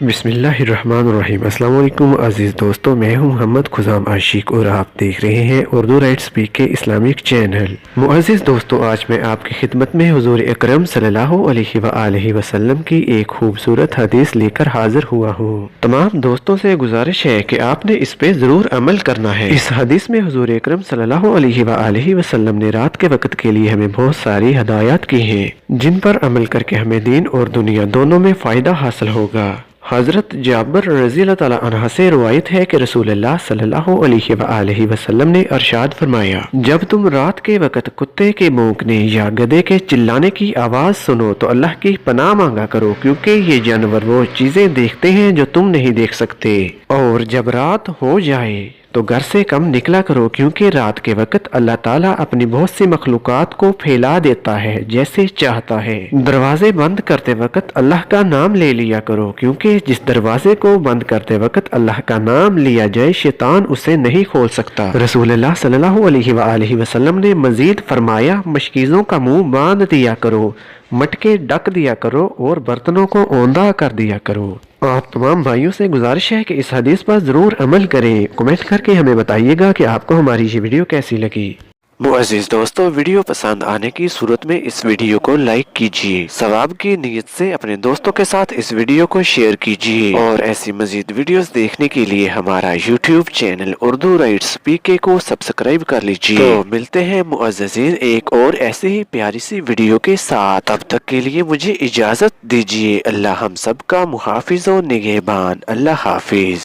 बिस्मिल्लाहिर्रहमानिर्रहीम। अस्सलाम वालेकुम अज़ीज़ दोस्तों, मैं हूं मोहम्मद खुजाम आशिक और आप देख रहे हैं उर्दू राइट स्पीक के इस्लामिक चैनल। मुअज़्ज़िज़ दोस्तों, आज मैं आपकी खिदमत में हुज़ूर अकरम सल्लल्लाहु अलैहि वसल्लम की एक खूबसूरत हदीस लेकर हाजिर हुआ हूँ। तमाम दोस्तों से गुजारिश है कि आपने इस पे ज़रूर अमल करना है। इस हदीस में हुज़ूर अकरम सल्लल्लाहु अलैहि वसल्लम ने रात के वक़्त के लिए हमें बहुत सारी हदायत की हैं, जिन पर अमल करके हमें दीन और दुनिया दोनों में फ़ायदा हासिल होगा। हज़रत जाबिर रज़ी अल्लाह तआला अन्हा से रिवायत है कि रसूलुल्लाह सल्लल्लाहु अलैहि वसल्लम ने अरशाद फरमाया, जब तुम रात के वक़्त कुत्ते के भौंकने या गधे के चिल्लाने की आवाज़ सुनो तो अल्लाह की पनाह मांगा करो, क्योंकि ये जानवर वो चीज़ें देखते हैं जो तुम नहीं देख सकते। और जब रात हो जाए तो घर से कम निकला करो, क्योंकि रात के वक़्त अल्लाह ताला अपनी बहुत सी मखलूक़ात को फैला देता है जैसे चाहता है। दरवाजे बंद करते वक़्त अल्लाह का नाम ले लिया करो, क्योंकि जिस दरवाजे को बंद करते वक़्त अल्लाह का नाम लिया जाए शैतान उसे नहीं खोल सकता। रसूलुल्लाह सल्लल्लाहु अलैहि वसल्लम ने मजीद फरमाया, मशकीज़ों का मुंह बांध दिया करो, मटके ढक दिया करो और बर्तनों को औंधा कर दिया करो। आप तमाम भाइयों से गुजारिश है कि इस हदीस पर ज़रूर अमल करें। कमेंट करके हमें बताइएगा कि आपको हमारी ये वीडियो कैसी लगी। मुअज़्ज़िज़ दोस्तों, वीडियो पसंद आने की सूरत में इस वीडियो को लाइक कीजिए। सवाब की नीयत से अपने दोस्तों के साथ इस वीडियो को शेयर कीजिए और ऐसी मजीद वीडियोस देखने के लिए हमारा YouTube channel Urdu right speak को सब्सक्राइब कर लीजिए। तो मिलते हैं मुअज़्ज़िज़ीन एक और ऐसे ही प्यारी सी वीडियो के साथ। तब तक के लिए मुझे इजाज़त दीजिए। अल्लाह हम सब का मुहाफिज़ और निगहबान। अल्लाह हाफिज।